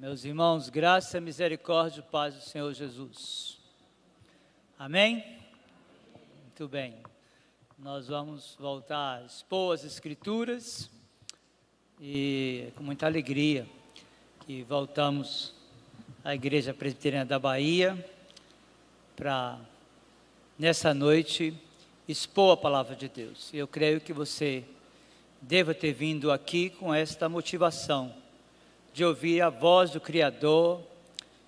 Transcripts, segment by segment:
Meus irmãos, graça, misericórdia e paz do Senhor Jesus. Amém? Muito bem. Nós vamos voltar a expor as Escrituras e é com muita alegria que voltamos à Igreja Presbiteriana da Bahia para, nessa noite, expor a Palavra de Deus. E eu creio que você deva ter vindo aqui com esta motivação de ouvir a voz do Criador,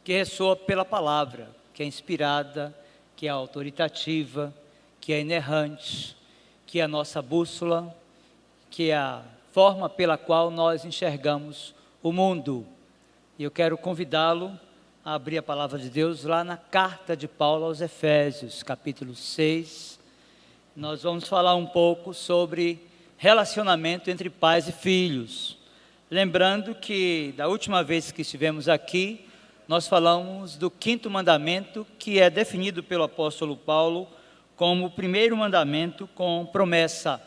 que ressoa pela palavra, que é inspirada, que é autoritativa, que é inerrante, que é a nossa bússola, que é a forma pela qual nós enxergamos o mundo. E eu quero convidá-lo a abrir a palavra de Deus lá na carta de Paulo aos Efésios, capítulo 6. Nós vamos falar um pouco sobre relacionamento entre pais e filhos. Lembrando que da última vez que estivemos aqui, nós falamos do quinto mandamento, que é definido pelo apóstolo Paulo como o primeiro mandamento com promessa.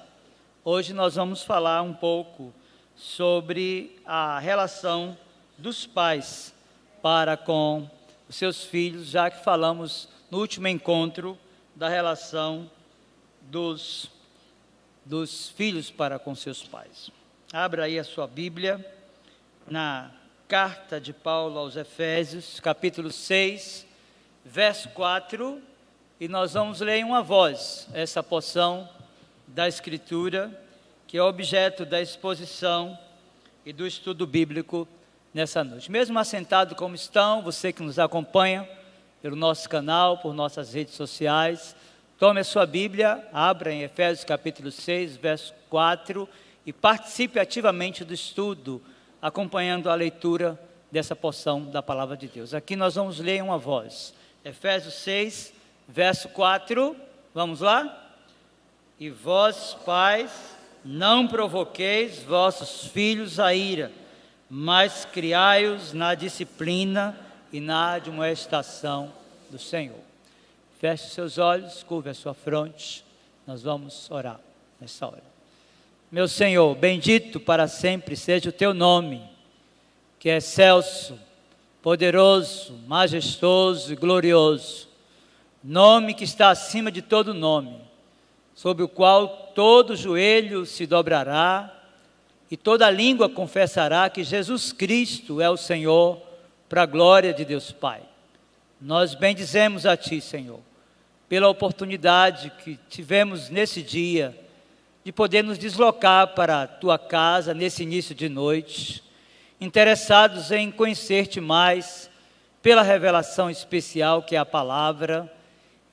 Hoje nós vamos falar um pouco sobre a relação dos pais para com os seus filhos, já que falamos no último encontro da relação dos filhos para com seus pais. Abra aí a sua Bíblia, na carta de Paulo aos Efésios, capítulo 6, verso 4, e nós vamos ler em uma voz essa porção da Escritura, que é objeto da exposição e do estudo bíblico nessa noite. Mesmo assentado como estão, você que nos acompanha pelo nosso canal, por nossas redes sociais, tome a sua Bíblia, abra em Efésios capítulo 6, verso 4, e participe ativamente do estudo, acompanhando a leitura dessa porção da Palavra de Deus. Aqui nós vamos ler em uma voz. Efésios 6, verso 4, vamos lá? E vós, pais, não provoqueis vossos filhos a ira, mas criai-os na disciplina e na admoestação do Senhor. Feche seus olhos, curve a sua fronte, nós vamos orar nessa hora. Meu Senhor, bendito para sempre seja o teu nome, que é excelso, poderoso, majestoso e glorioso, nome que está acima de todo nome, sob o qual todo joelho se dobrará e toda língua confessará que Jesus Cristo é o Senhor, para a glória de Deus Pai. Nós bendizemos a Ti, Senhor, pela oportunidade que tivemos nesse dia de poder nos deslocar para a Tua casa nesse início de noite, interessados em conhecer-Te mais pela revelação especial que é a palavra.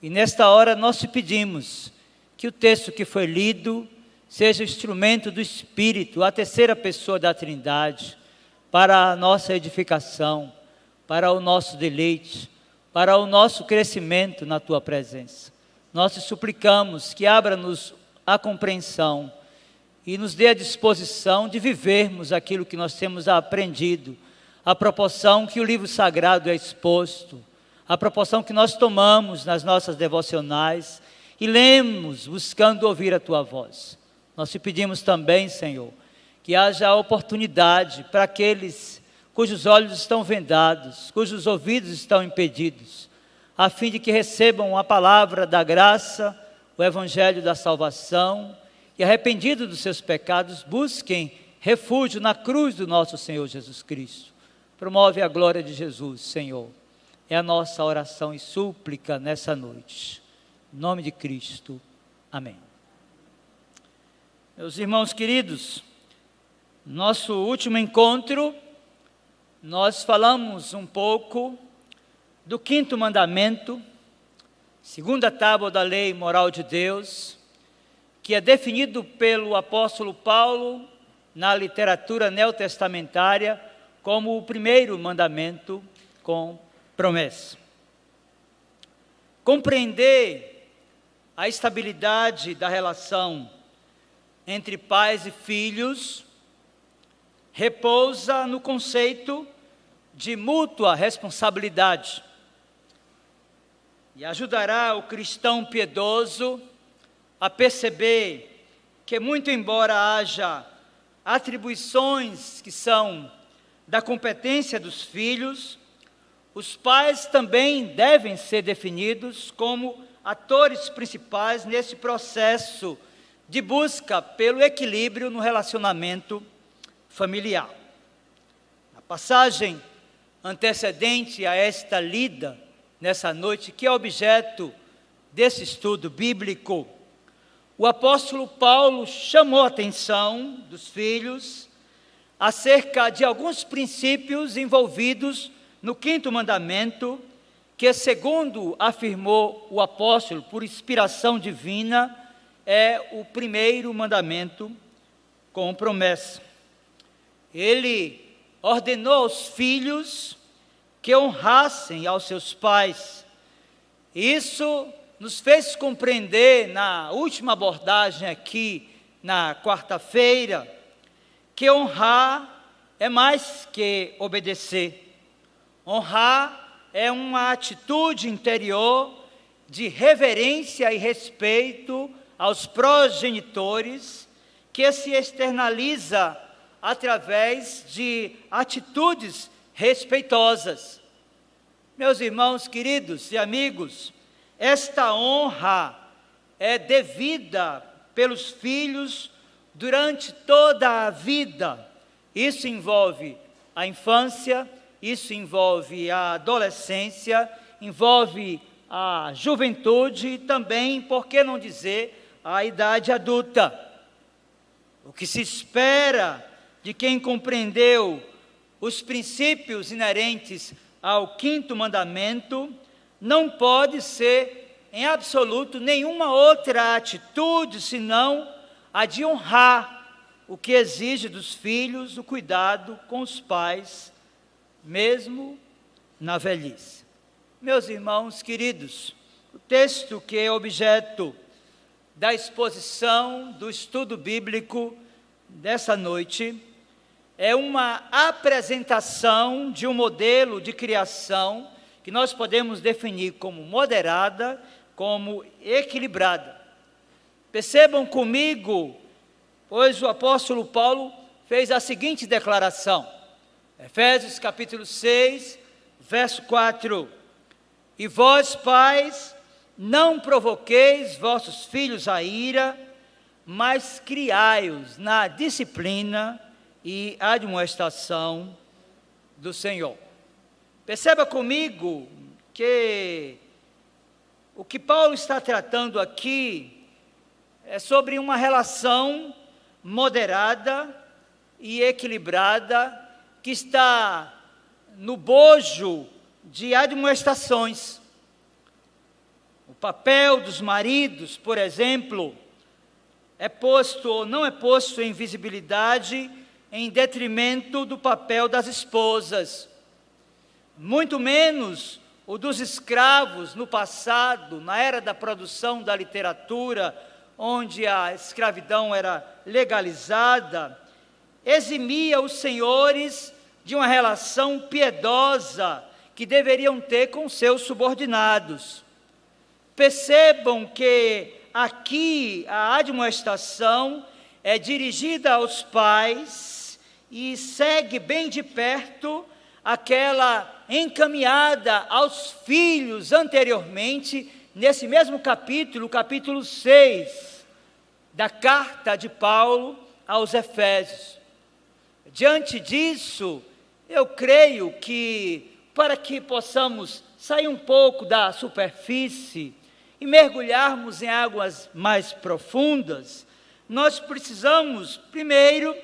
E nesta hora nós Te pedimos que o texto que foi lido seja instrumento do Espírito, a terceira pessoa da Trindade, para a nossa edificação, para o nosso deleite, para o nosso crescimento na Tua presença. Nós Te suplicamos que abra-nos a compreensão e nos dê a disposição de vivermos aquilo que nós temos aprendido, a proporção que o livro sagrado é exposto, a proporção que nós tomamos nas nossas devocionais e lemos buscando ouvir a Tua voz. Nós Te pedimos também, Senhor, que haja a oportunidade para aqueles cujos olhos estão vendados, cujos ouvidos estão impedidos, a fim de que recebam a palavra da graça, o evangelho da salvação, e arrependidos dos seus pecados, busquem refúgio na cruz do nosso Senhor Jesus Cristo. Promove a glória de Jesus, Senhor. É a nossa oração e súplica nessa noite. Em nome de Cristo. Amém. Meus irmãos queridos, nosso último encontro, nós falamos um pouco do quinto mandamento, segunda tábua da lei moral de Deus, que é definido pelo apóstolo Paulo na literatura neotestamentária como o primeiro mandamento com promessa. Compreender a estabilidade da relação entre pais e filhos repousa no conceito de mútua responsabilidade e ajudará o cristão piedoso a perceber que, muito embora haja atribuições que são da competência dos filhos, os pais também devem ser definidos como atores principais nesse processo de busca pelo equilíbrio no relacionamento familiar. A passagem antecedente a esta lida nessa noite, que é objeto desse estudo bíblico, o apóstolo Paulo chamou a atenção dos filhos acerca de alguns princípios envolvidos no quinto mandamento, que, segundo afirmou o apóstolo por inspiração divina, é o primeiro mandamento com promessa. Ele ordenou aos filhos que honrassem aos seus pais. Isso nos fez compreender na última abordagem aqui, na quarta-feira, que honrar é mais que obedecer. Honrar é uma atitude interior de reverência e respeito aos progenitores, que se externaliza através de atitudes respeitosas. Meus irmãos queridos e amigos, esta honra é devida pelos filhos durante toda a vida. Isso envolve a infância, isso envolve a adolescência, envolve a juventude e também, por que não dizer, a idade adulta. O que se espera de quem compreendeu os princípios inerentes ao quinto mandamento não pode ser, em absoluto, nenhuma outra atitude senão a de honrar, o que exige dos filhos o cuidado com os pais, mesmo na velhice. Meus irmãos queridos, o texto que é objeto da exposição do estudo bíblico dessa noite é uma apresentação de um modelo de criação que nós podemos definir como moderada, como equilibrada. Percebam comigo, pois o apóstolo Paulo fez a seguinte declaração, Efésios capítulo 6, verso 4, e vós, pais, não provoqueis vossos filhos a ira, mas criai-os na disciplina e admoestação do Senhor. Perceba comigo que o que Paulo está tratando aqui é sobre uma relação moderada e equilibrada que está no bojo de admoestações. O papel dos maridos, por exemplo, é posto ou não é posto em visibilidade em detrimento do papel das esposas. Muito menos o dos escravos no passado, na era da produção da literatura, onde a escravidão era legalizada, eximia os senhores de uma relação piedosa que deveriam ter com seus subordinados. Percebam que aqui a admoestação é dirigida aos pais e segue bem de perto aquela encaminhada aos filhos anteriormente, nesse mesmo capítulo, capítulo 6, da carta de Paulo aos Efésios. Diante disso, eu creio que, para que possamos sair um pouco da superfície e mergulharmos em águas mais profundas, nós precisamos, primeiro,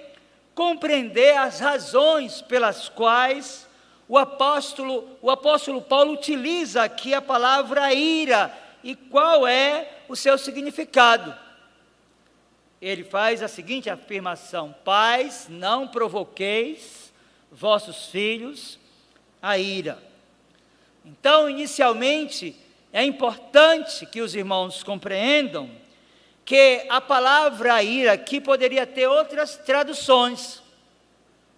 compreender as razões pelas quais o apóstolo Paulo utiliza aqui a palavra ira e qual é o seu significado. Ele faz a seguinte afirmação: pais, não provoqueis vossos filhos a ira. Então, inicialmente, é importante que os irmãos compreendam que a palavra ira aqui poderia ter outras traduções.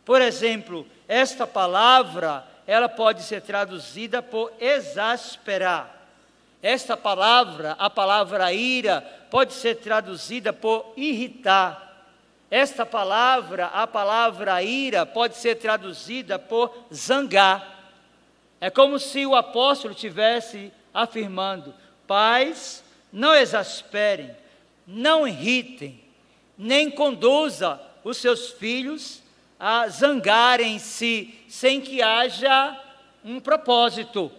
Por exemplo, esta palavra, ela pode ser traduzida por exasperar. Esta palavra, a palavra ira, pode ser traduzida por irritar. esta palavra, a palavra ira, pode ser traduzida por zangar. É como se o apóstolo estivesse afirmando: pais, não exasperem, não irritem, nem conduza os seus filhos a zangarem-se sem que haja um propósito.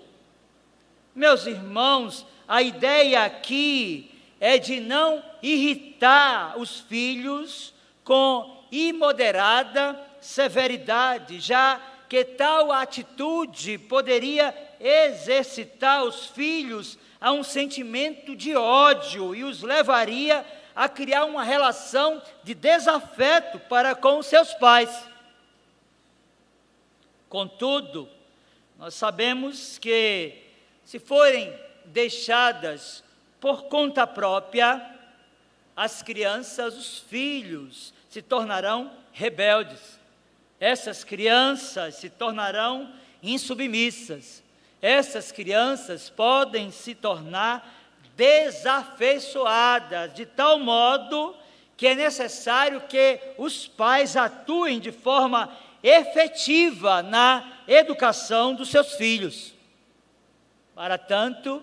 Meus irmãos, a ideia aqui é de não irritar os filhos com imoderada severidade, já que tal atitude poderia exercitar os filhos a um sentimento de ódio e os levaria a criar uma relação de desafeto para com os seus pais. Contudo, nós sabemos que, se forem deixadas por conta própria, as crianças, os filhos, se tornarão rebeldes. Essas crianças se tornarão insubmissas. Essas crianças podem se tornar desafeiçoadas, de tal modo que é necessário que os pais atuem de forma efetiva na educação dos seus filhos. Para tanto,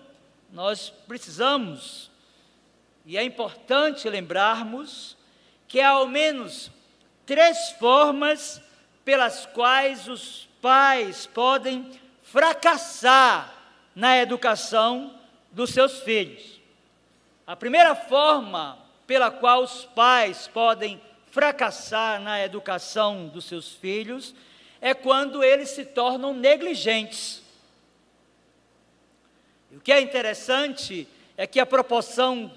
nós precisamos, e é importante lembrarmos, que há ao menos 3 formas pelas quais os pais podem fracassar na educação dos seus filhos. A primeira forma pela qual os pais podem fracassar na educação dos seus filhos é quando eles se tornam negligentes. E o que é interessante é que a proporção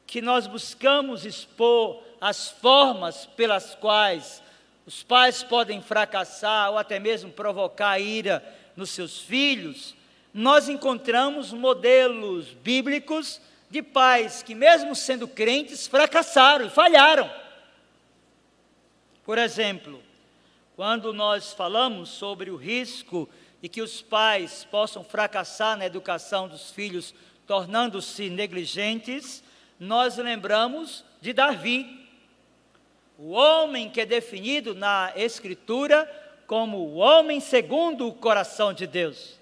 que nós buscamos expor as formas pelas quais os pais podem fracassar ou até mesmo provocar ira nos seus filhos, nós encontramos modelos bíblicos de pais que, mesmo sendo crentes, fracassaram e falharam. Por exemplo, quando nós falamos sobre o risco de que os pais possam fracassar na educação dos filhos, tornando-se negligentes, nós lembramos de Davi, o homem que é definido na Escritura como o homem segundo o coração de Deus.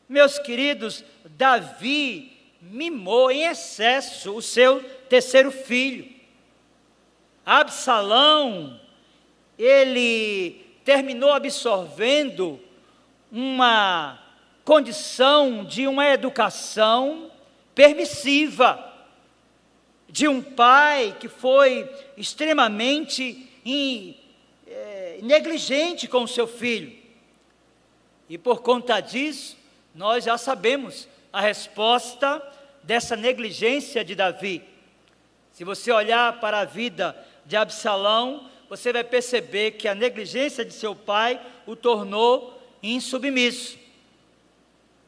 Meus queridos, Davi mimou em excesso o seu terceiro filho. Absalão, ele terminou absorvendo uma condição de uma educação permissiva, de um pai que foi extremamente negligente com o seu filho. E por conta disso, nós já sabemos a resposta dessa negligência de Davi. Se você olhar para a vida de Absalão, você vai perceber que a negligência de seu pai o tornou insubmisso.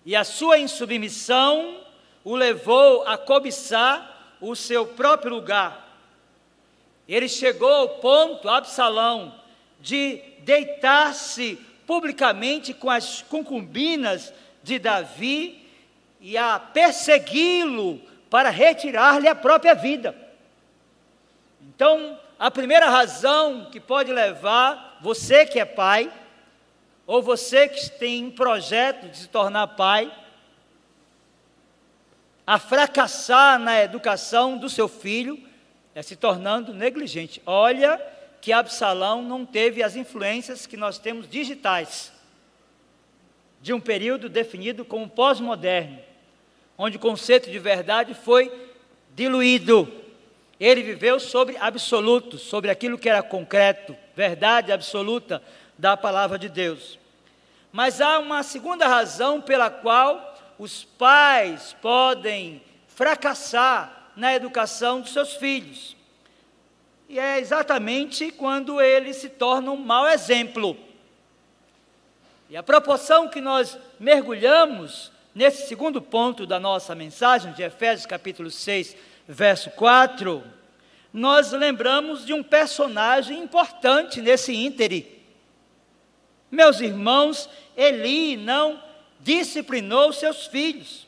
E a sua insubmissão o levou a cobiçar o seu próprio lugar. Ele chegou ao ponto, Absalão, de deitar-se publicamente com as concubinas de Davi e a persegui-lo para retirar-lhe a própria vida. Então, a primeira razão que pode levar você que é pai, ou você que tem um projeto de se tornar pai, a fracassar na educação do seu filho, é se tornando negligente. Olha que Absalão não teve as influências que nós temos digitais, de um período definido como pós-moderno, onde o conceito de verdade foi diluído. Ele viveu sobre absolutos, sobre aquilo que era concreto, verdade absoluta da palavra de Deus. Mas há uma segunda razão pela qual os pais podem fracassar na educação dos seus filhos. E é exatamente quando eles se tornam um mau exemplo. E a proporção que nós mergulhamos nesse segundo ponto da nossa mensagem, de Efésios capítulo 6, verso 4, nós lembramos de um personagem importante nesse íntere. Meus irmãos, Eli não disciplinou seus filhos,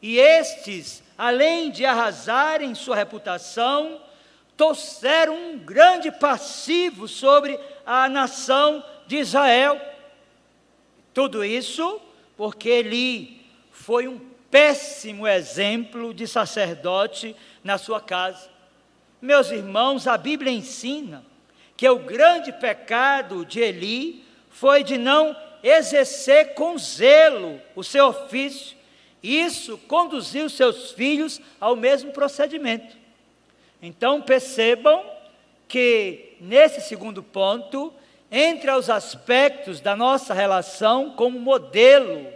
e estes, além de arrasarem sua reputação, trouxeram um grande passivo sobre a nação de Israel. Tudo isso porque Eli foi um péssimo exemplo de sacerdote na sua casa. Meus irmãos, a Bíblia ensina que o grande pecado de Eli foi de não exercer com zelo o seu ofício. Isso conduziu seus filhos ao mesmo procedimento. Então percebam que nesse segundo ponto, entre os aspectos da nossa relação como modelo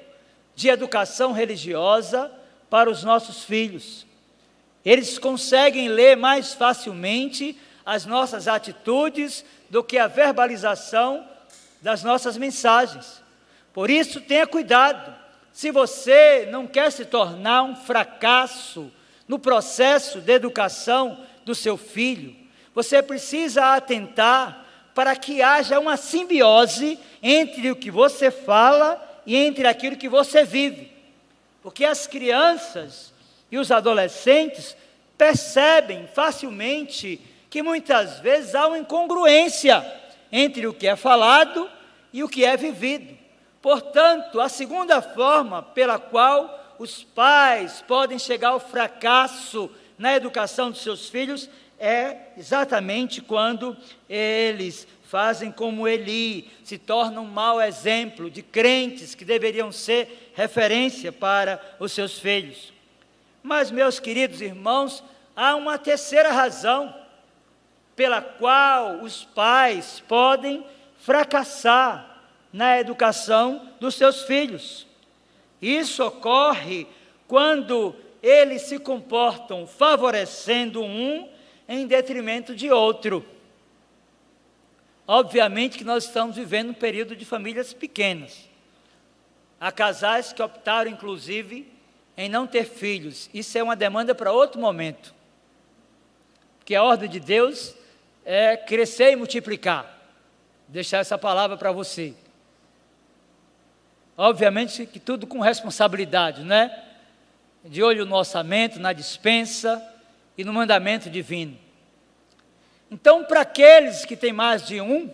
de educação religiosa para os nossos filhos, eles conseguem ler mais facilmente as nossas atitudes do que a verbalização das nossas mensagens. Por isso, tenha cuidado. Se você não quer se tornar um fracasso no processo de educação do seu filho, você precisa atentar para que haja uma simbiose entre o que você fala e entre aquilo que você vive. Porque as crianças e os adolescentes percebem facilmente que muitas vezes há uma incongruência entre o que é falado e o que é vivido. Portanto, a segunda forma pela qual os pais podem chegar ao fracasso na educação dos seus filhos é exatamente quando eles fazem como Eli, se tornam um mau exemplo de crentes que deveriam ser referência para os seus filhos. Mas, meus queridos irmãos, há uma terceira razão pela qual os pais podem fracassar na educação dos seus filhos. Isso ocorre quando eles se comportam favorecendo um em detrimento de outro. Obviamente que nós estamos vivendo um período de famílias pequenas. Há casais que optaram, inclusive, em não ter filhos. Isso é uma demanda para outro momento. Porque a ordem de Deus é crescer e multiplicar. Vou deixar essa palavra para você. Obviamente que tudo com responsabilidade, né? De olho no orçamento, na dispensa e no mandamento divino. Então, para aqueles que têm mais de um,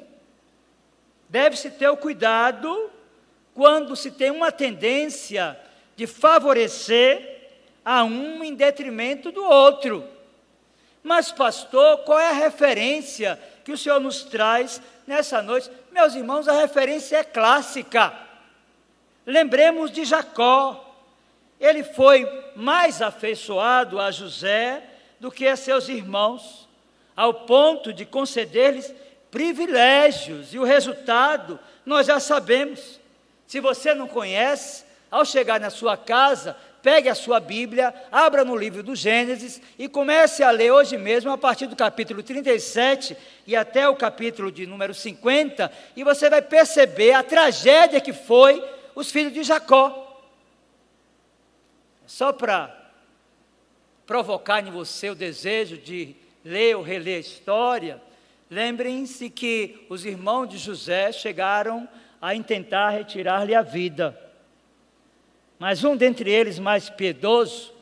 deve-se ter o cuidado quando se tem uma tendência de favorecer a um em detrimento do outro. Mas, pastor, qual é a referência que o Senhor nos traz nessa noite? Meus irmãos, a referência é clássica. Lembremos de Jacó. Ele foi mais afeiçoado a José do que a seus irmãos, ao ponto de conceder-lhes privilégios, e o resultado nós já sabemos. Se você não conhece, ao chegar na sua casa, pegue a sua Bíblia, abra no livro do Gênesis e comece a ler hoje mesmo a partir do capítulo 37 e até o capítulo de número 50, e você vai perceber a tragédia que foi os filhos de Jacó. Só para provocar em você o desejo de ler ou reler a história, lembrem-se que os irmãos de José chegaram a intentar retirar-lhe a vida. Mas um dentre eles, mais piedoso,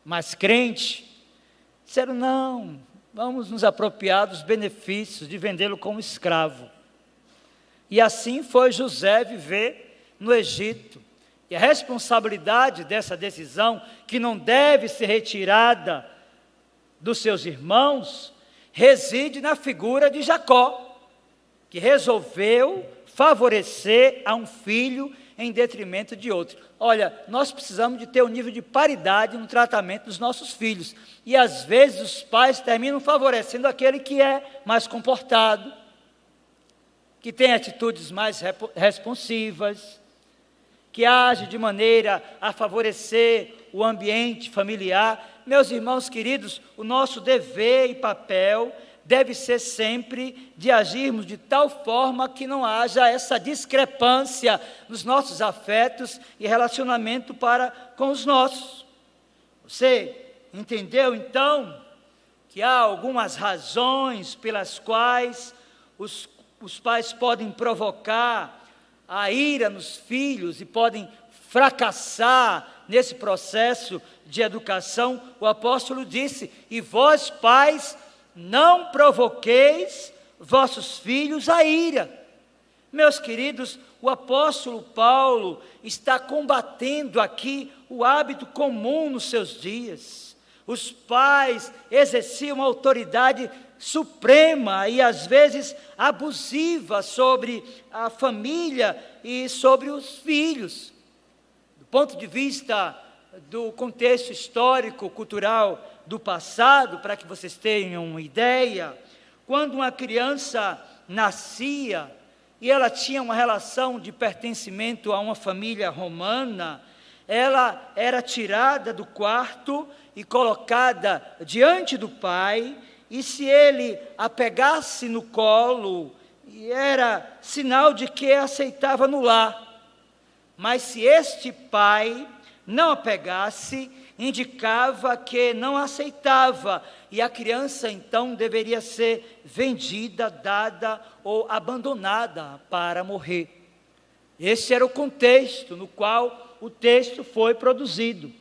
mais crente, disseram: não, vamos nos apropriar dos benefícios de vendê-lo como escravo. E assim foi José viver no Egito. E a responsabilidade dessa decisão, que não deve ser retirada dos seus irmãos, reside na figura de Jacó, que resolveu favorecer a um filho em detrimento de outro. Olha, nós precisamos de ter um nível de paridade no tratamento dos nossos filhos. E às vezes os pais terminam favorecendo aquele que é mais comportado, que tem atitudes mais responsivas, que age de maneira a favorecer o ambiente familiar. Meus irmãos queridos, o nosso dever e papel deve ser sempre de agirmos de tal forma que não haja essa discrepância nos nossos afetos e relacionamento para com os nossos. Você entendeu então que há algumas razões pelas quais os pais podem provocar a ira nos filhos e podem fracassar nesse processo de educação, o apóstolo disse: e vós, pais, não provoqueis vossos filhos a ira. Meus queridos, o apóstolo Paulo está combatendo aqui o hábito comum nos seus dias. Os pais exerciam autoridade suprema e às vezes abusiva sobre a família e sobre os filhos. Do ponto de vista do contexto histórico, cultural do passado, para que vocês tenham uma ideia, quando uma criança nascia e ela tinha uma relação de pertencimento a uma família romana, ela era tirada do quarto e colocada diante do pai, e se ele a pegasse no colo, era sinal de que a aceitava no lar. Mas se este pai não a pegasse, indicava que não aceitava, e a criança então deveria ser vendida, dada ou abandonada para morrer. Esse era o contexto no qual o texto foi produzido.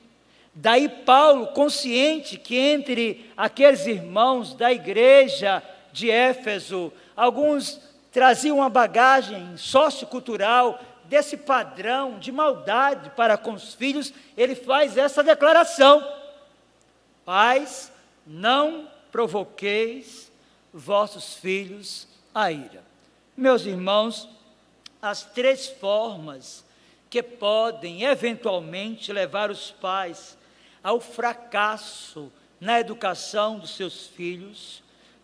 Daí Paulo, consciente que entre aqueles irmãos da igreja de Éfeso, alguns traziam uma bagagem sociocultural desse padrão de maldade para com os filhos, ele faz essa declaração: pais, não provoqueis vossos filhos a ira. Meus irmãos, as três formas que podem eventualmente levar os pais ao fracasso na educação dos seus filhos,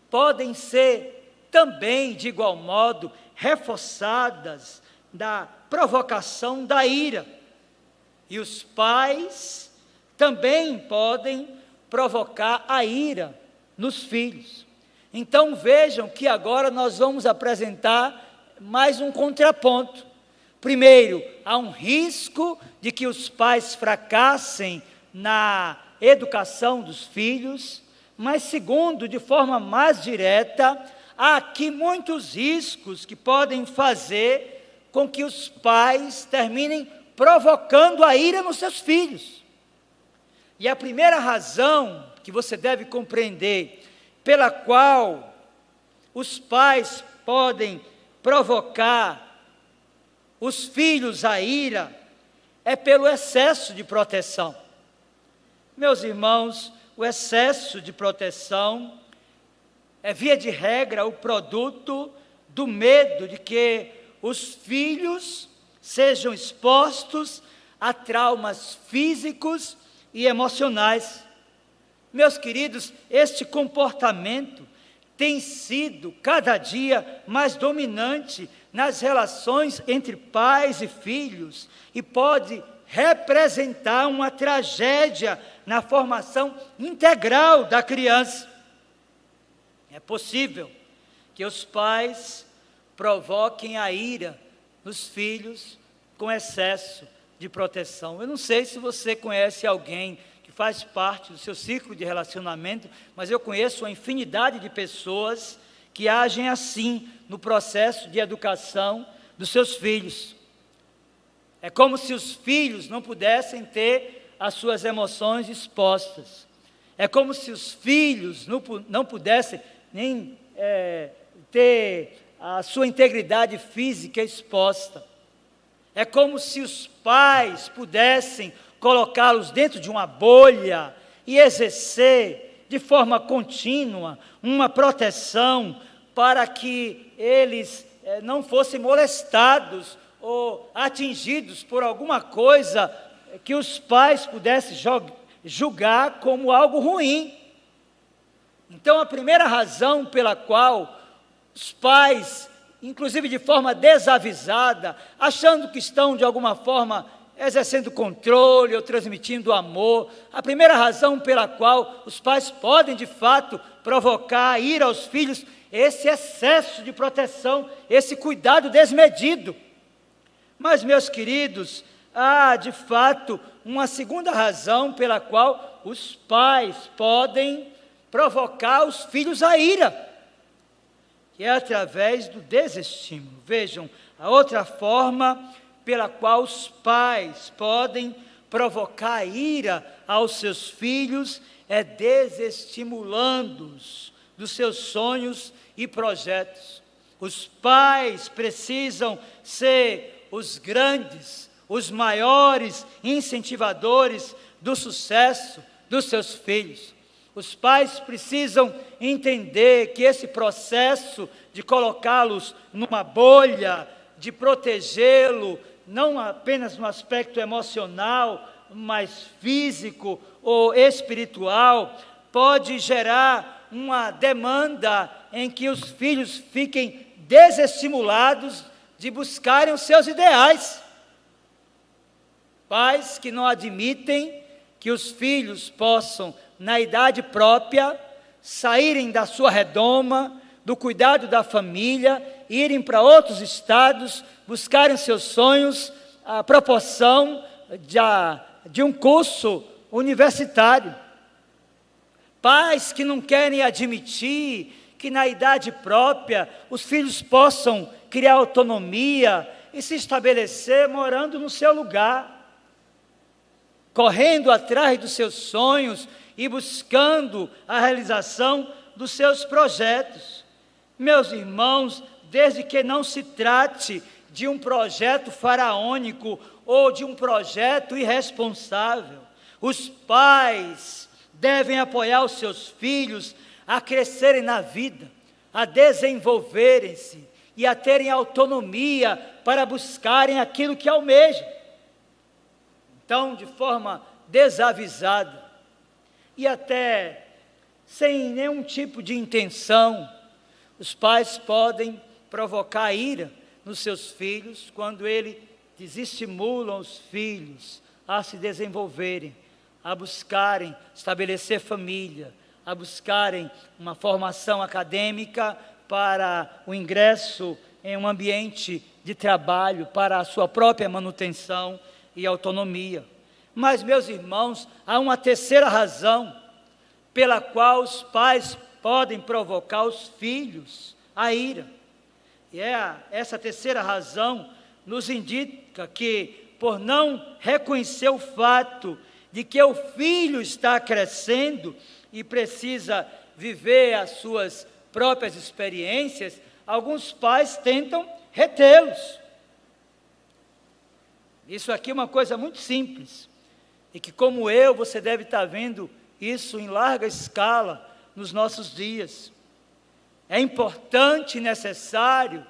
podem ser também, de igual modo, reforçadas da provocação da ira. E os pais também podem provocar a ira nos filhos. Então vejam que agora nós vamos apresentar mais um contraponto. Primeiro, há um risco de que os pais fracassem na educação dos filhos, mas segundo, de forma mais direta, há aqui muitos riscos que podem fazer com que os pais terminem provocando a ira nos seus filhos. E a primeira razão que você deve compreender, pela qual os pais podem provocar os filhos a ira, é pelo excesso de proteção. Meus irmãos, o excesso de proteção é, via de regra, o produto do medo de que os filhos sejam expostos a traumas físicos e emocionais. Meus queridos, este comportamento tem sido cada dia mais dominante nas relações entre pais e filhos e pode representar uma tragédia na formação integral da criança. É possível que os pais provoquem a ira nos filhos com excesso de proteção. Eu não sei se você conhece alguém que faz parte do seu círculo de relacionamento, mas eu conheço uma infinidade de pessoas que agem assim no processo de educação dos seus filhos. É como se os filhos não pudessem ter as suas emoções expostas. É como se os filhos não pudessem nem ter a sua integridade física exposta. É como se os pais pudessem colocá-los dentro de uma bolha e exercer de forma contínua uma proteção para que eles não fossem molestados ou atingidos por alguma coisa que os pais pudessem julgar como algo ruim. Então, a primeira razão pela qual os pais, inclusive de forma desavisada, achando que estão de alguma forma exercendo controle ou transmitindo amor, a primeira razão pela qual os pais podem de fato provocar a ira aos filhos, esse excesso de proteção, esse cuidado desmedido. Mas, meus queridos, há de fato uma segunda razão pela qual os pais podem provocar os filhos a ira, que é através do desestímulo. Vejam, a outra forma pela qual os pais podem provocar ira aos seus filhos é desestimulando-os dos seus sonhos e projetos. Os pais precisam ser os grandes, os maiores incentivadores do sucesso dos seus filhos. Os pais precisam entender que esse processo de colocá-los numa bolha, de protegê-lo, não apenas no aspecto emocional, mas físico ou espiritual, pode gerar uma demanda em que os filhos fiquem desestimulados de buscarem os seus ideais. Pais que não admitem que os filhos possam, na idade própria, saírem da sua redoma, do cuidado da família, irem para outros estados, buscarem seus sonhos, a proporção de um curso universitário. Pais que não querem admitir que na idade própria os filhos possam criar autonomia e se estabelecer morando no seu lugar, correndo atrás dos seus sonhos e buscando a realização dos seus projetos. Meus irmãos, desde que não se trate de um projeto faraônico ou de um projeto irresponsável, os pais devem apoiar os seus filhos a crescerem na vida, a desenvolverem-se e a terem autonomia para buscarem aquilo que almejam. Então, de forma desavisada e até sem nenhum tipo de intenção, os pais podem provocar ira nos seus filhos quando eles desestimulam os filhos a se desenvolverem, a buscarem estabelecer família, a buscarem uma formação acadêmica para o ingresso em um ambiente de trabalho, para a sua própria manutenção e autonomia. Mas, meus irmãos, há uma terceira razão pela qual os pais podem provocar os filhos a ira. E essa terceira razão nos indica que, por não reconhecer o fato de que o filho está crescendo e precisa viver as suas próprias experiências, alguns pais tentam retê-los. Isso aqui é uma coisa muito simples, e que, como você deve estar vendo isso em larga escala nos nossos dias. É importante e necessário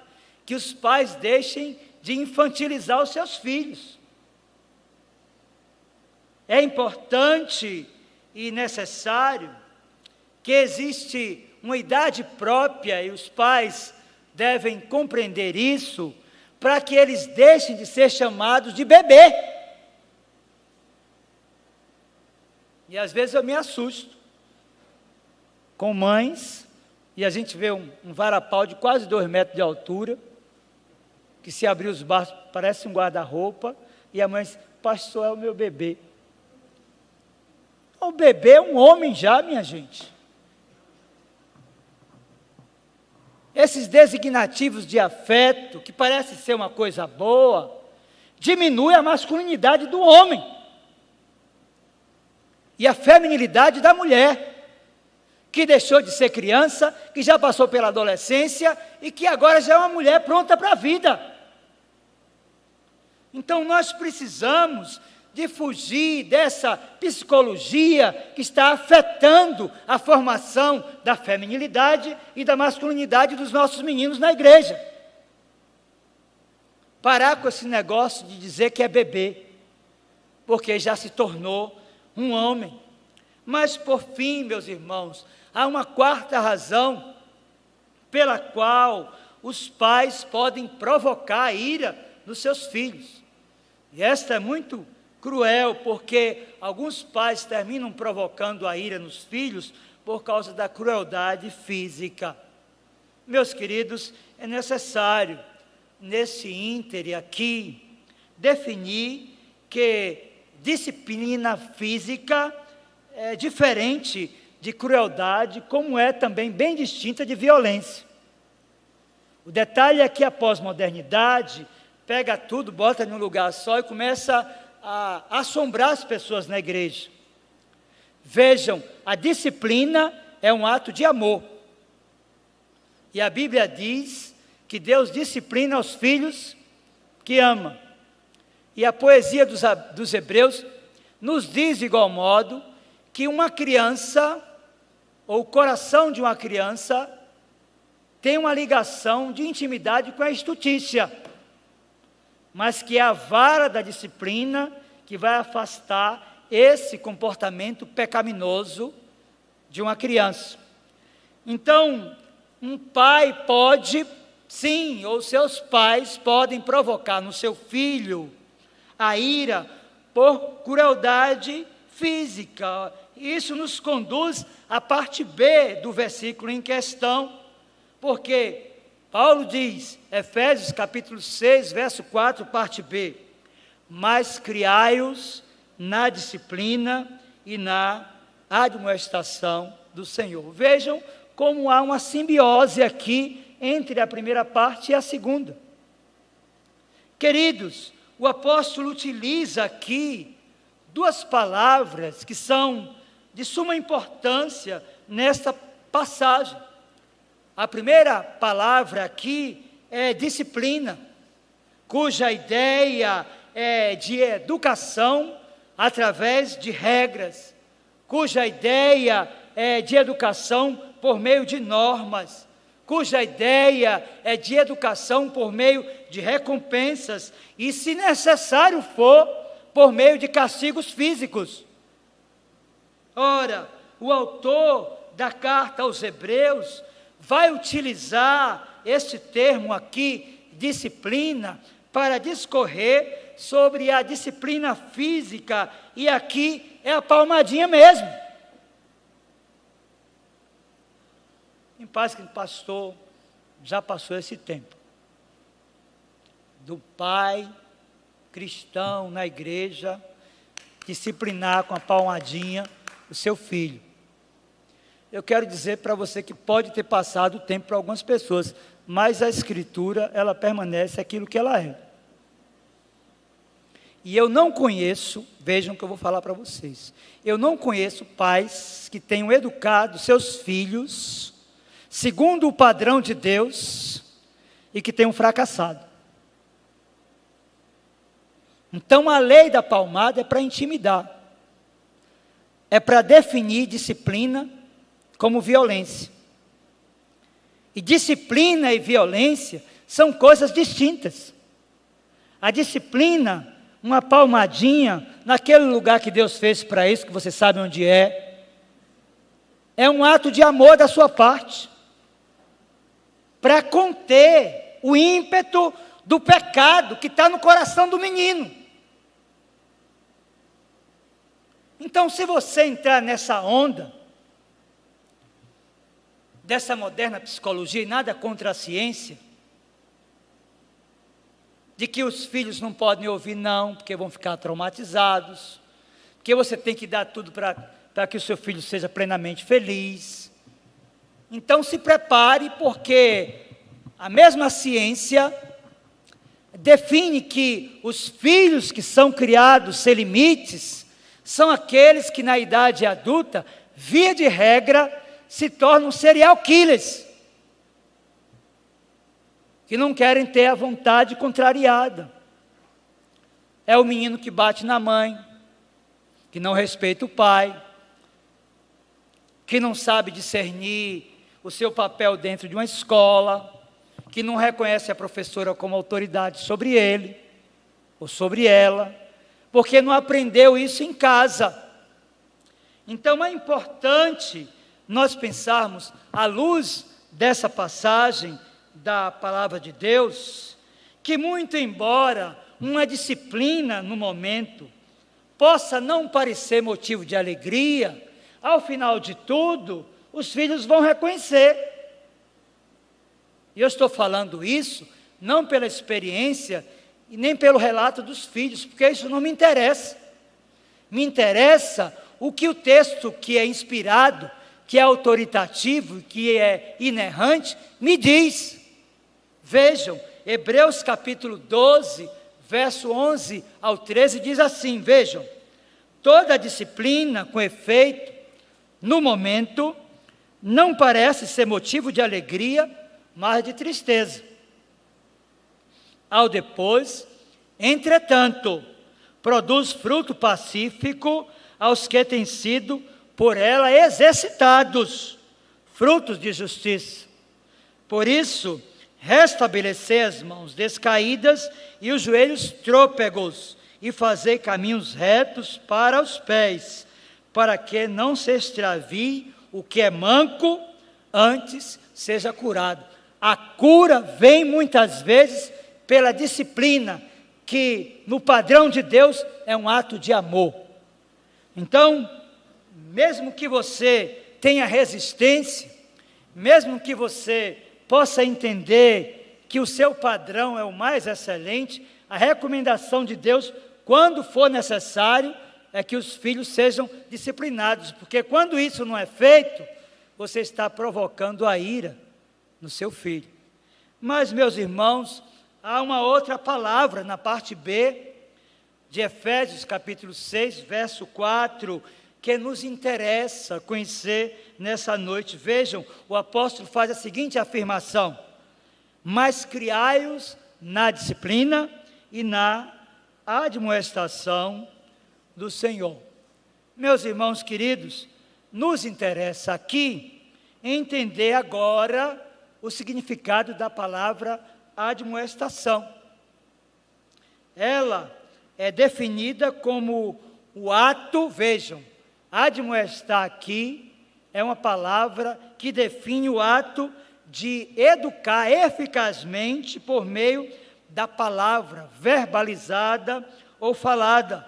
que os pais deixem de infantilizar os seus filhos. É importante e necessário que existe uma idade própria e os pais devem compreender isso para que eles deixem de ser chamados de bebê. E às vezes eu me assusto com mães, e a gente vê um varapau de quase 2 metros de altura, que se abrir os braços parece um guarda-roupa, e a mãe diz: pastor, é o meu bebê. O bebê é um homem já, minha gente. Esses designativos de afeto, que parece ser uma coisa boa, diminui a masculinidade do homem e a feminilidade da mulher, que deixou de ser criança, que já passou pela adolescência e que agora já é uma mulher pronta para a vida. Então nós precisamos de fugir dessa psicologia que está afetando a formação da feminilidade e da masculinidade dos nossos meninos na igreja. Parar com esse negócio de dizer que é bebê, porque já se tornou um homem. Mas, por fim, meus irmãos, há uma quarta razão pela qual os pais podem provocar a ira nos seus filhos. E esta é muito cruel, porque alguns pais terminam provocando a ira nos filhos por causa da crueldade física. Meus queridos, é necessário, nesse íntere aqui, definir que disciplina física é diferente de crueldade, como é também bem distinta de violência. O detalhe é que a pós-modernidade pega tudo, bota em um lugar só e começa a assombrar as pessoas na igreja. Vejam, a disciplina é um ato de amor. E a Bíblia diz que Deus disciplina os filhos que ama. E a poesia dos Hebreus nos diz de igual modo que uma criança, ou o coração de uma criança, tem uma ligação de intimidade com a estutícia, mas que é a vara da disciplina que vai afastar esse comportamento pecaminoso de uma criança. Então, um pai pode, sim, ou seus pais podem provocar no seu filho a ira por crueldade física. Isso nos conduz à parte B do versículo em questão, porque Paulo diz, Efésios capítulo 6, verso 4, parte B, mas criai-os na disciplina e na admoestação do Senhor. Vejam como há uma simbiose aqui entre a primeira parte e a segunda. Queridos, o apóstolo utiliza aqui duas palavras que são de suma importância nesta passagem. A primeira palavra aqui é disciplina, cuja ideia é de educação através de regras, cuja ideia é de educação por meio de normas, cuja ideia é de educação por meio de recompensas e, se necessário for, por meio de castigos físicos. Ora, o autor da carta aos Hebreus vai utilizar este termo aqui, disciplina, para discorrer sobre a disciplina física, e aqui é a palmadinha mesmo. Em paz que o pastor já passou esse tempo do pai cristão na igreja disciplinar com a palmadinha o seu filho. Eu quero dizer para você que pode ter passado o tempo para algumas pessoas, mas a Escritura, ela permanece aquilo que ela é. E eu não conheço, vejam o que eu vou falar para vocês, eu não conheço pais que tenham educado seus filhos segundo o padrão de Deus e que tenham fracassado. Então a lei da palmada é para intimidar, é para definir disciplina como violência. E disciplina e violência são coisas distintas. A disciplina, uma palmadinha naquele lugar que Deus fez para isso, que você sabe onde é um ato de amor da sua parte, para conter o ímpeto do pecado que está no coração do menino. Então, se você entrar nessa onda dessa moderna psicologia, e nada contra a ciência, de que os filhos não podem ouvir não, porque vão ficar traumatizados, porque você tem que dar tudo para que o seu filho seja plenamente feliz. Então se prepare, porque a mesma ciência define que os filhos que são criados sem limites são aqueles que na idade adulta, via de regra, se tornam serial killers, que não querem ter a vontade contrariada. É o menino que bate na mãe, que não respeita o pai, que não sabe discernir o seu papel dentro de uma escola, que não reconhece a professora como autoridade sobre ele, ou sobre ela, porque não aprendeu isso em casa. Então é importante nós pensarmos, à luz dessa passagem da palavra de Deus, que muito embora uma disciplina no momento possa não parecer motivo de alegria, ao final de tudo, os filhos vão reconhecer. E eu estou falando isso não pela experiência e nem pelo relato dos filhos, porque isso não me interessa. Me interessa o que o texto que é inspirado, que é autoritativo, que é inerrante, me diz. Vejam, Hebreus capítulo 12, verso 11 ao 13, diz assim, vejam, toda disciplina com efeito, no momento, não parece ser motivo de alegria, mas de tristeza. Ao depois, entretanto, produz fruto pacífico aos que têm sido por ela exercitados, frutos de justiça. Por isso, restabelecei as mãos descaídas e os joelhos trôpegos, e fazei caminhos retos para os pés, para que não se extravie o que é manco, antes seja curado. A cura vem muitas vezes pela disciplina, que no padrão de Deus é um ato de amor. Então, mesmo que você tenha resistência, mesmo que você possa entender que o seu padrão é o mais excelente, a recomendação de Deus, quando for necessário, é que os filhos sejam disciplinados, porque quando isso não é feito, você está provocando a ira no seu filho. Mas, meus irmãos, há uma outra palavra na parte B de Efésios capítulo 6, verso 4, que nos interessa conhecer nessa noite. Vejam, o apóstolo faz a seguinte afirmação: mas criai-os na disciplina e na admoestação do Senhor. Meus irmãos queridos, nos interessa aqui entender agora o significado da palavra admoestação. Ela é definida como o ato, vejam, admoestar aqui é uma palavra que define o ato de educar eficazmente por meio da palavra verbalizada ou falada,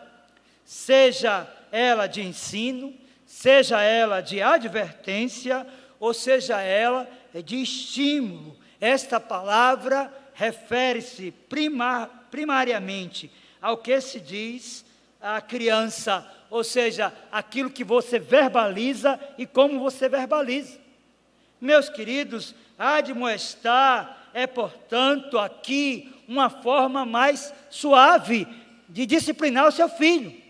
seja ela de ensino, seja ela de advertência, ou seja ela de estímulo. Esta palavra refere-se primariamente ao que se diz à criança, ou seja, aquilo que você verbaliza e como você verbaliza. Meus queridos, admoestar é, portanto, aqui uma forma mais suave de disciplinar o seu filho.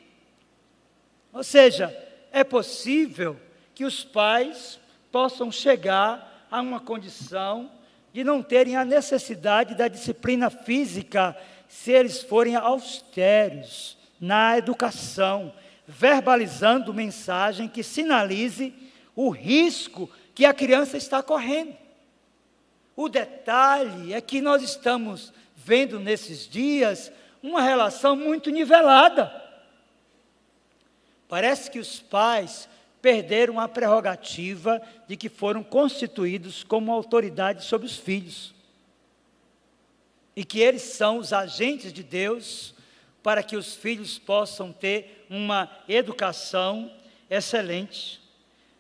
Ou seja, é possível que os pais possam chegar a uma condição de não terem a necessidade da disciplina física se eles forem austeros na educação, verbalizando mensagem que sinalize o risco que a criança está correndo. O detalhe é que nós estamos vendo nesses dias uma relação muito nivelada. Parece que os pais perderam a prerrogativa de que foram constituídos como autoridade sobre os filhos. E que eles são os agentes de Deus para que os filhos possam ter uma educação excelente.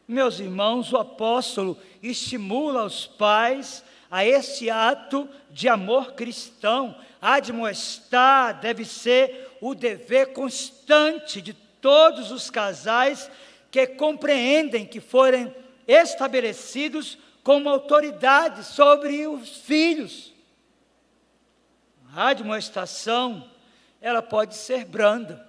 Meus irmãos, o apóstolo estimula os pais a este ato de amor cristão. Admoestar deve ser o dever constante de todos os casais que compreendem que forem estabelecidos como autoridade sobre os filhos. A admoestação, ela pode ser branda.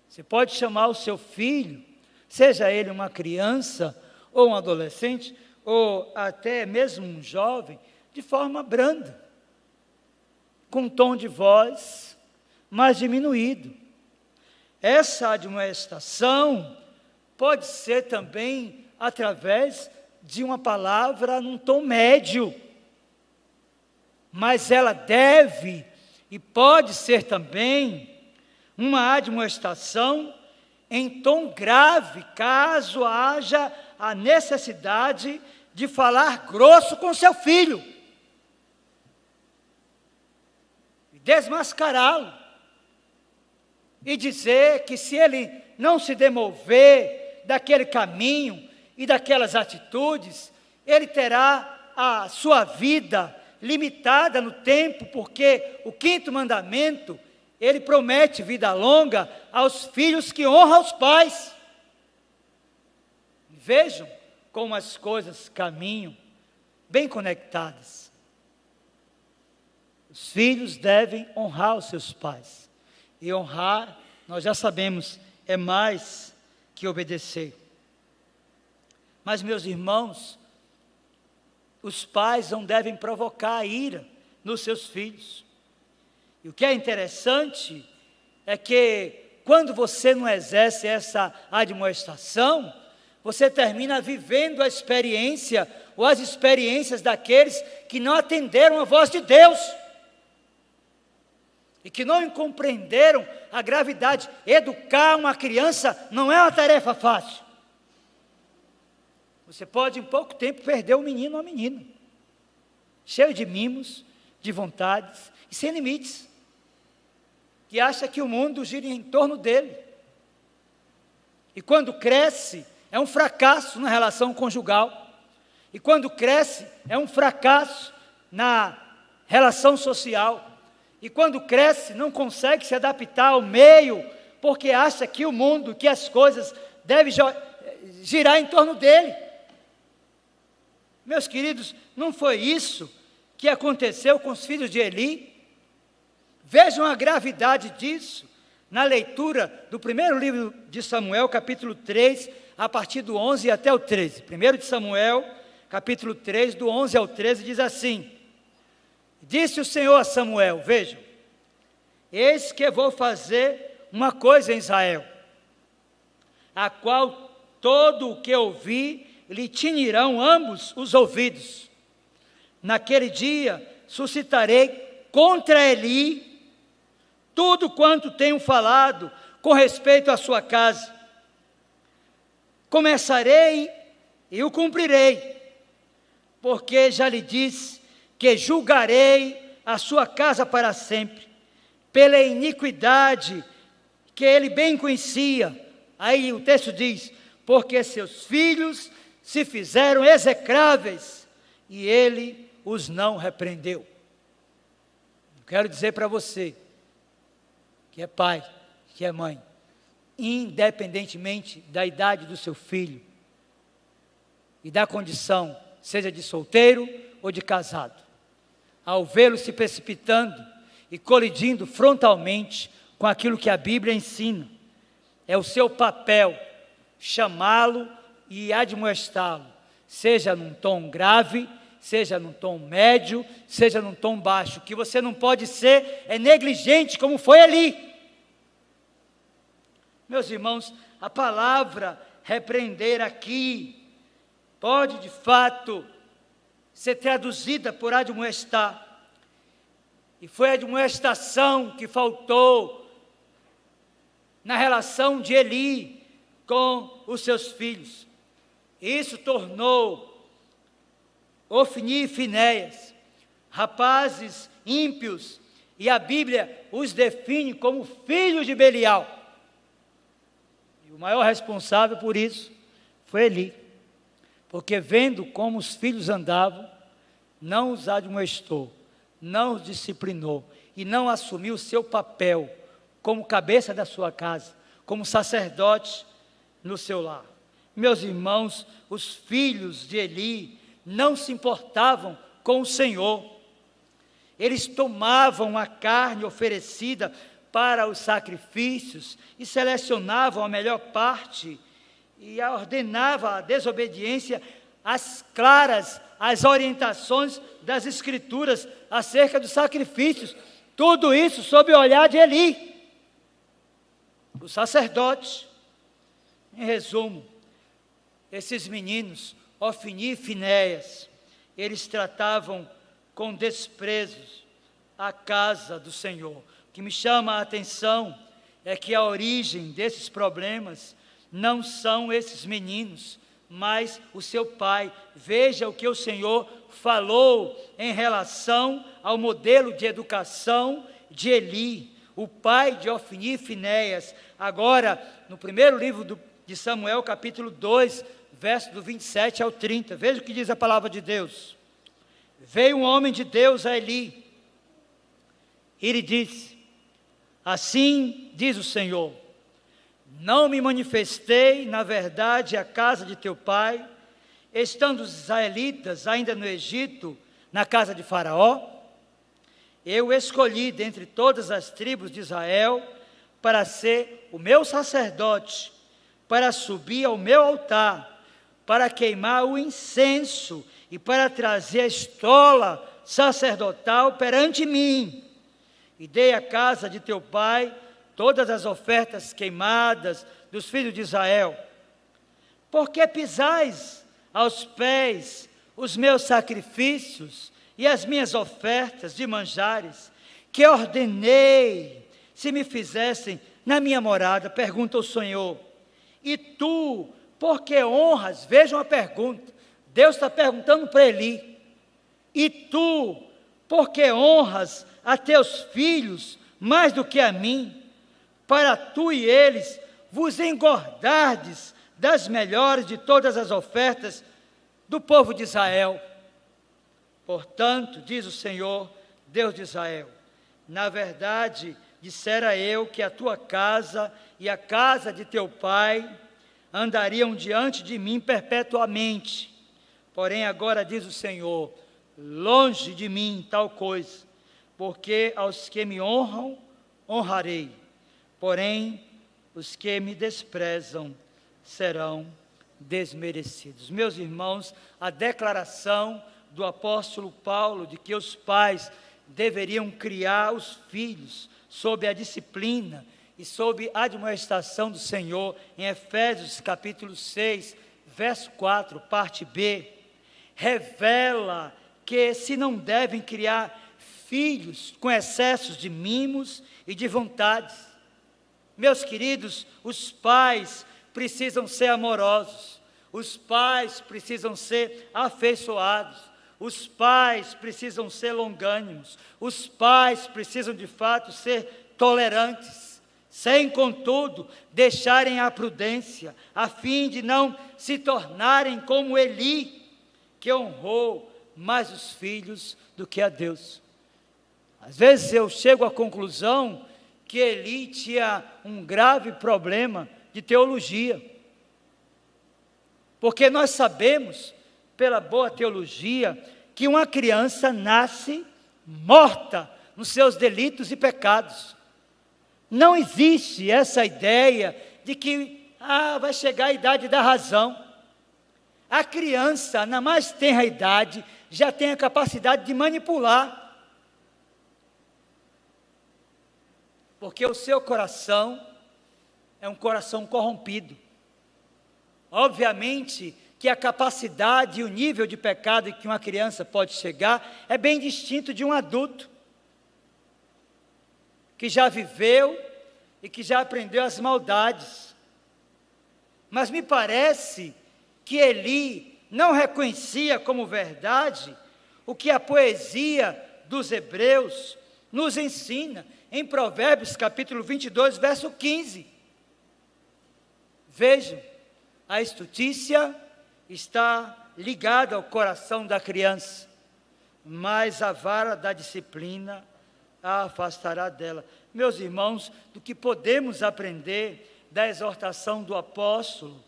Você pode chamar o seu filho, seja ele uma criança, ou um adolescente, ou até mesmo um jovem, de forma branda, com um tom de voz mais diminuído. Essa admoestação pode ser também através de uma palavra num tom médio, mas ela deve e pode ser também uma admoestação em tom grave, caso haja a necessidade de falar grosso com seu filho, desmascará-lo e dizer que se ele não se demover daquele caminho e daquelas atitudes, ele terá a sua vida limitada no tempo, porque o 5º mandamento, ele promete vida longa aos filhos que honram os pais. Vejam como as coisas caminham bem conectadas. Os filhos devem honrar os seus pais. E honrar, nós já sabemos, é mais que obedecer. Mas, meus irmãos, os pais não devem provocar a ira nos seus filhos. E o que é interessante é que, quando você não exerce essa admoestação, você termina vivendo a experiência ou as experiências daqueles que não atenderam a voz de Deus e que não compreenderam a gravidade. Educar uma criança não é uma tarefa fácil. Você pode, em pouco tempo, perder um menino ou uma menina, cheio de mimos, de vontades e sem limites, que acha que o mundo gira em torno dele. E quando cresce, é um fracasso na relação conjugal. E quando cresce, é um fracasso na relação social. E quando cresce, não consegue se adaptar ao meio, porque acha que o mundo, que as coisas devem girar em torno dele. Meus queridos, não foi isso que aconteceu com os filhos de Eli? Vejam a gravidade disso na leitura do primeiro livro de Samuel, capítulo 3, a partir do 11 até o 13. Primeiro de Samuel, capítulo 3, do 11 ao 13, diz assim: Disse o Senhor a Samuel, vejam, eis que vou fazer uma coisa em Israel, a qual todo o que ouvir lhe tinirão ambos os ouvidos. Naquele dia suscitarei contra Eli tudo quanto tenho falado com respeito à sua casa. Começarei e o cumprirei, porque já lhe disse que julgarei a sua casa para sempre, pela iniquidade que ele bem conhecia. Aí o texto diz, porque seus filhos se fizeram execráveis, e ele os não repreendeu. Quero dizer para você, que é pai, que é mãe, independentemente da idade do seu filho, e da condição, seja de solteiro ou de casado, ao vê-lo se precipitando e colidindo frontalmente com aquilo que a Bíblia ensina, é o seu papel chamá-lo e admoestá-lo, seja num tom grave, seja num tom médio, seja num tom baixo. O que você não pode ser é negligente, como foi ali. Meus irmãos, a palavra repreender aqui pode de fato ser traduzida por admoestar. E foi a admoestação que faltou na relação de Eli com os seus filhos. Isso tornou Ofni e Finéias rapazes ímpios, e a Bíblia os define como filhos de Belial. E o maior responsável por isso foi Eli, porque vendo como os filhos andavam, não os admoestou, não os disciplinou e não assumiu o seu papel como cabeça da sua casa, como sacerdote no seu lar. Meus irmãos, os filhos de Eli não se importavam com o Senhor. Eles tomavam a carne oferecida para os sacrifícios e selecionavam a melhor parte e ordenavam a desobediência às claras, às orientações das Escrituras acerca dos sacrifícios. Tudo isso sob o olhar de Eli, o sacerdote. Em resumo, esses meninos, Ofni e Finéias, eles tratavam com desprezo a casa do Senhor. O que me chama a atenção é que a origem desses problemas não são esses meninos, mas o seu pai. Veja o que o Senhor falou em relação ao modelo de educação de Eli, o pai de Ofni e Finéias. Agora, no primeiro livro de Samuel, capítulo 2, verso do 27 ao 30, veja o que diz a palavra de Deus. Veio um homem de Deus a Eli, e lhe disse, assim diz o Senhor, não me manifestei, na verdade, à casa de teu pai, estando os israelitas ainda no Egito, na casa de Faraó? eu escolhi dentre todas as tribos de Israel para ser o meu sacerdote, para subir ao meu altar, para queimar o incenso e para trazer a estola sacerdotal perante mim. E dei à casa de teu pai todas as ofertas queimadas dos filhos de Israel. Porque pisais aos pés os meus sacrifícios e as minhas ofertas de manjares, que ordenei se me fizessem na minha morada, pergunta o Senhor. E tu, por que honras? Vejam a pergunta, Deus está perguntando para Eli. E tu, por que honras a teus filhos mais do que a mim, para tu e eles vos engordardes das melhores de todas as ofertas do povo de Israel? Portanto, diz o Senhor, Deus de Israel, na verdade, dissera eu que a tua casa e a casa de teu pai andariam diante de mim perpetuamente. Porém, agora diz o Senhor, longe de mim tal coisa, porque aos que me honram, honrarei, porém, os que me desprezam serão desmerecidos. Meus irmãos, a declaração do apóstolo Paulo de que os pais deveriam criar os filhos sob a disciplina e sob a admoestação do Senhor, em Efésios capítulo 6, verso 4, parte B, revela que se não devem criar filhos com excessos de mimos e de vontades. Meus queridos, os pais precisam ser amorosos, os pais precisam ser afeiçoados, os pais precisam ser longânimos, os pais precisam de fato ser tolerantes, sem contudo deixarem a prudência, a fim de não se tornarem como Eli, que honrou mais os filhos do que a Deus. Às vezes eu chego à conclusão que Eli tinha um grave problema de teologia, porque nós sabemos, pela boa teologia, que uma criança nasce morta nos seus delitos e pecados. Não existe essa ideia de que vai chegar a idade da razão. A criança, na mais tenra idade, já tem a capacidade de manipular, porque o seu coração é um coração corrompido. Obviamente que a capacidade e o nível de pecado que uma criança pode chegar é bem distinto de um adulto, que já viveu e que já aprendeu as maldades. Mas me parece que Eli não reconhecia como verdade o que a poesia dos Hebreus nos ensina em Provérbios capítulo 22, verso 15. Vejam, a estutícia está ligada ao coração da criança, mas a vara da disciplina a afastará dela. Meus irmãos, do que podemos aprender da exortação do apóstolo,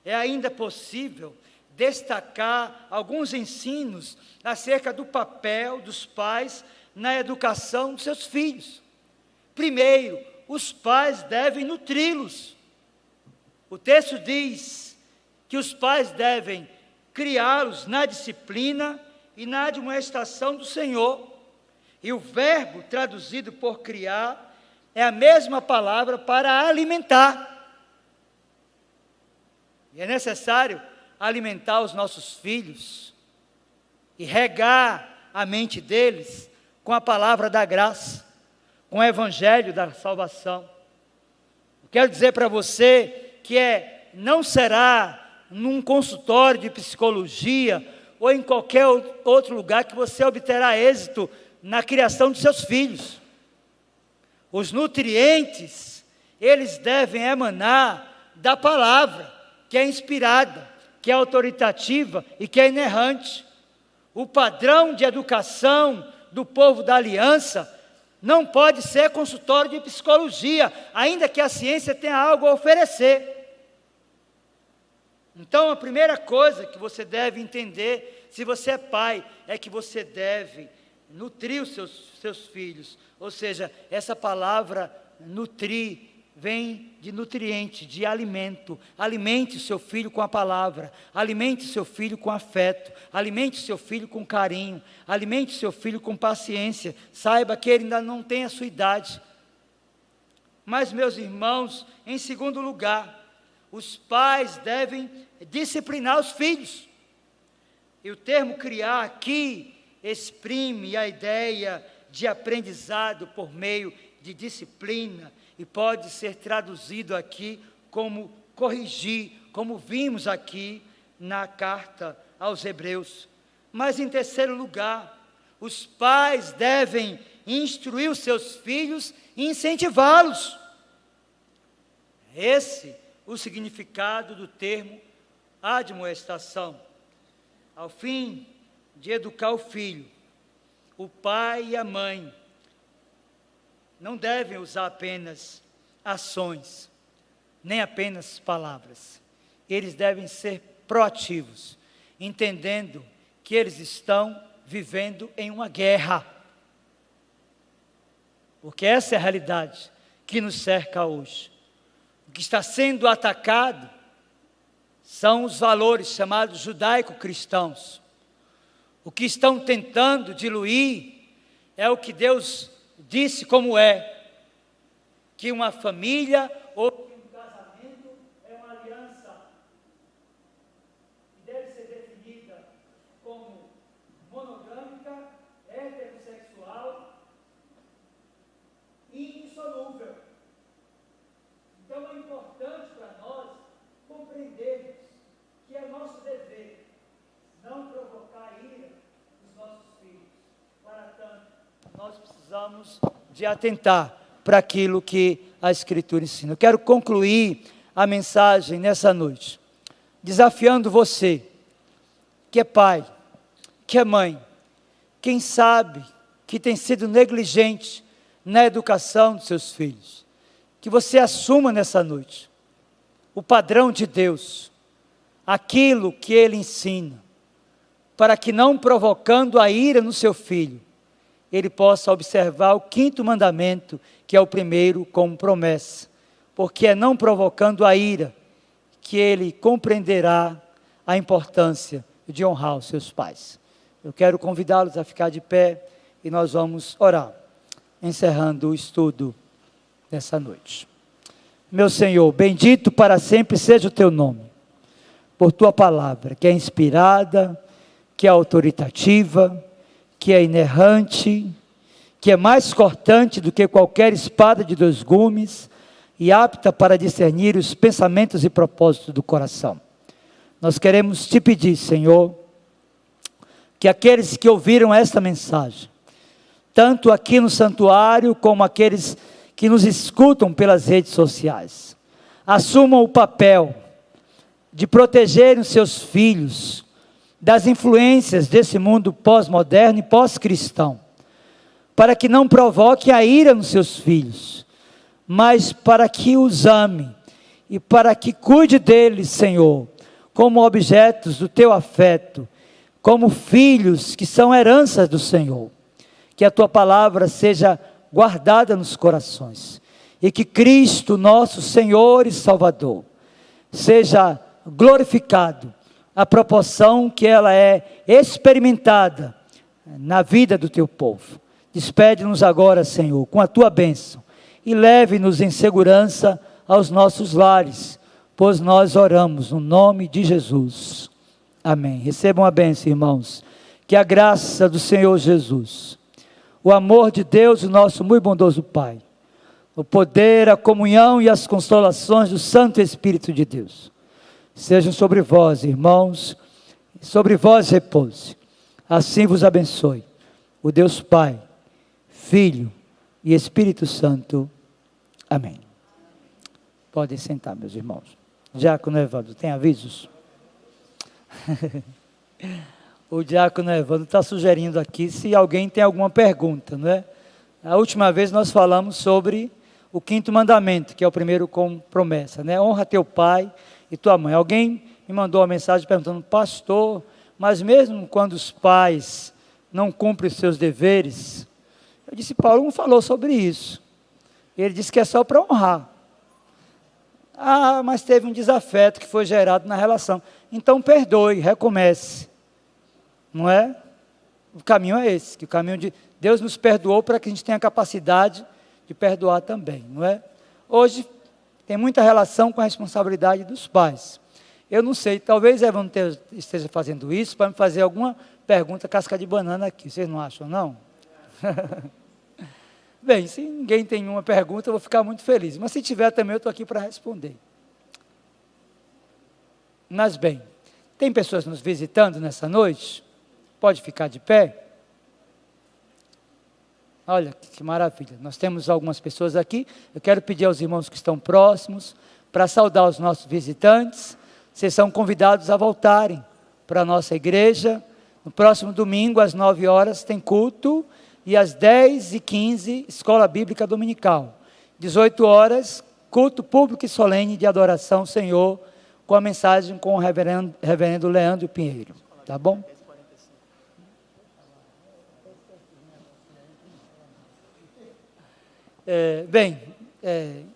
é ainda possível destacar alguns ensinos acerca do papel dos pais na educação dos seus filhos. Primeiro, os pais devem nutri-los. O texto diz que os pais devem criá-los na disciplina e na admoestação do Senhor. E o verbo traduzido por criar é a mesma palavra para alimentar. E é necessário alimentar os nossos filhos e regar a mente deles com a palavra da graça, com o evangelho da salvação. Eu quero dizer para você que não será num consultório de psicologia ou em qualquer outro lugar que você obterá êxito na criação dos seus filhos. Os nutrientes, eles devem emanar da palavra, que é inspirada, que é autoritativa e que é inerrante. O padrão de educação do povo da aliança não pode ser consultório de psicologia, ainda que a ciência tenha algo a oferecer. Então, a primeira coisa que você deve entender, se você é pai, é que você deve nutrir os seus filhos. Ou seja, essa palavra nutrir vem de nutriente, de alimento. Alimente o seu filho com a palavra, alimente o seu filho com afeto, alimente o seu filho com carinho, alimente o seu filho com paciência. Saiba que ele ainda não tem a sua idade. Mas, meus irmãos, em segundo lugar, os pais devem disciplinar os filhos. E o termo criar aqui exprime a ideia de aprendizado por meio de disciplina, e pode ser traduzido aqui como corrigir, como vimos aqui na carta aos Hebreus. Mas em terceiro lugar, os pais devem instruir os seus filhos e incentivá-los. Esse o significado do termo admoestação. Ao fim de educar o filho, o pai e a mãe não devem usar apenas ações, nem apenas palavras. Eles devem ser proativos, entendendo que eles estão vivendo em uma guerra. Porque essa é a realidade que nos cerca hoje. O que está sendo atacado são os valores chamados judaico-cristãos. O que estão tentando diluir é o que Deus disse como é, que uma família ou que um casamento é uma aliança que deve ser definida como monogâmica, heterossexual e indissolúvel. Então é importante para nós compreendermos que é nosso dever não provocar a ira dos nossos filhos. Para tanto, nós precisamos de atentar para aquilo que a Escritura ensina. Eu quero concluir a mensagem nessa noite, desafiando você, que é pai, que é mãe, quem sabe que tem sido negligente na educação dos seus filhos, que você assuma nessa noite o padrão de Deus, aquilo que Ele ensina, para que não provocando a ira no seu filho, ele possa observar o quinto mandamento, que é o primeiro como promessa, porque é não provocando a ira que ele compreenderá a importância de honrar os seus pais. Eu quero convidá-los a ficar de pé e nós vamos orar, encerrando o estudo dessa noite. Meu Senhor, bendito para sempre seja o teu nome, por tua palavra, que é inspirada, que é autoritativa, que é inerrante, que é mais cortante do que qualquer espada de 2 gumes e apta para discernir os pensamentos e propósitos do coração. Nós queremos te pedir, Senhor, que aqueles que ouviram esta mensagem, tanto aqui no santuário como aqueles que nos escutam pelas redes sociais, assumam o papel de protegerem os seus filhos das influências desse mundo pós-moderno e pós-cristão, para que não provoque a ira nos seus filhos, mas para que os ame e para que cuide deles, Senhor, como objetos do teu afeto, como filhos que são heranças do Senhor. Que a tua palavra seja guardada nos corações e que Cristo, nosso Senhor e Salvador, seja glorificado à proporção que ela é experimentada na vida do teu povo. Despede-nos agora, Senhor, com a tua bênção e leve-nos em segurança aos nossos lares, pois nós oramos no nome de Jesus. Amém. Recebam a bênção, irmãos. Que a graça do Senhor Jesus, o amor de Deus, o nosso muito bondoso Pai, o poder, a comunhão e as consolações do Santo Espírito de Deus, sejam sobre vós, irmãos, sobre vós repouse. Assim vos abençoe o Deus Pai, Filho e Espírito Santo. Amém. Podem sentar, meus irmãos. Diácono Evandro, tem avisos? O diácono Evandro está sugerindo aqui se alguém tem alguma pergunta, não é? A última vez nós falamos sobre o quinto mandamento, que é o primeiro com promessa, né? Honra teu pai e tua mãe. Alguém me mandou uma mensagem perguntando, pastor, mas mesmo quando os pais não cumpre os seus deveres. Eu disse, Paulo não falou sobre isso. Ele disse que é só para honrar. Ah, mas teve um desafeto que foi gerado na relação. Então perdoe, recomece. Não é? O caminho é esse, que o caminho de Deus nos perdoou para que a gente tenha a capacidade de perdoar também, não é? Hoje tem muita relação com a responsabilidade dos pais. Eu não sei, talvez Evandro esteja fazendo isso para me fazer alguma pergunta casca de banana aqui, vocês não acham, não? Bem, se ninguém tem nenhuma pergunta, eu vou ficar muito feliz, mas se tiver também, eu estou aqui para responder. Mas bem, tem pessoas nos visitando nessa noite? Pode ficar de pé? Olha, que maravilha, nós temos algumas pessoas aqui, eu quero pedir aos irmãos que estão próximos, para saudar os nossos visitantes. Vocês são convidados a voltarem para a nossa igreja. No próximo domingo, às 9 horas, tem culto. E às 10h15, escola bíblica dominical. 18 horas, culto público e solene de adoração ao Senhor, com a mensagem com o reverendo Leandro Pinheiro. Tá bom?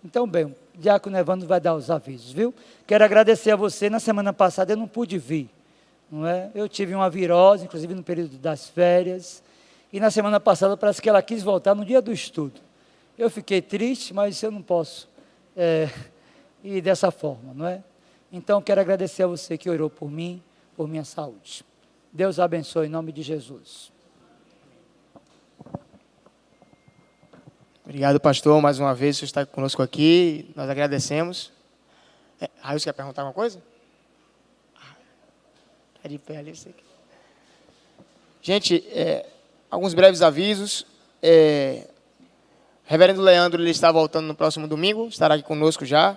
Então, o diácono Evandro vai dar os avisos, viu? Quero agradecer a você, na semana passada eu não pude vir, não é? Eu tive uma virose, inclusive no período das férias, e na semana passada parece que ela quis voltar no dia do estudo. Eu fiquei triste, mas eu não posso ir dessa forma, não é? Então, quero agradecer a você que orou por mim, por minha saúde. Deus abençoe em nome de Jesus. Obrigado, pastor, mais uma vez, você está conosco aqui, nós agradecemos. Raio, você quer perguntar alguma coisa? Está de pé ali, você quer. Gente, alguns breves avisos. Reverendo Leandro, ele está voltando no próximo domingo, estará aqui conosco já.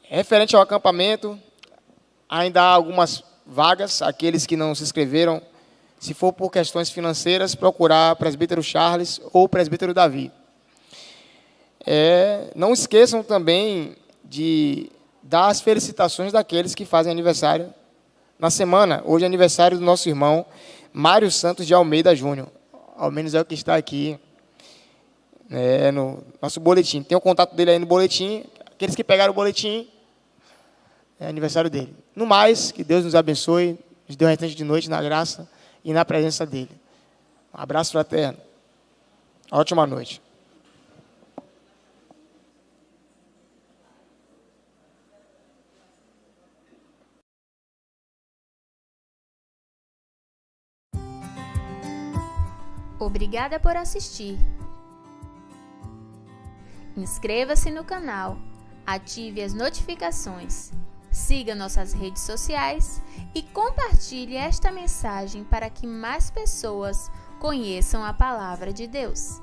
Referente ao acampamento, ainda há algumas vagas, aqueles que não se inscreveram, se for por questões financeiras, procurar o presbítero Charles ou o presbítero Davi. Não esqueçam também de dar as felicitações daqueles que fazem aniversário na semana. Hoje é aniversário do nosso irmão Mário Santos de Almeida Júnior. Ao menos é o que está aqui no nosso boletim. Tem o contato dele aí no boletim. Aqueles que pegaram o boletim, é aniversário dele. No mais, que Deus nos abençoe, nos dê um restante de noite na graça e na presença dele. Um abraço fraterno. Ótima noite. Obrigada por assistir. Inscreva-se no canal, ative as notificações, siga nossas redes sociais e compartilhe esta mensagem para que mais pessoas conheçam a palavra de Deus.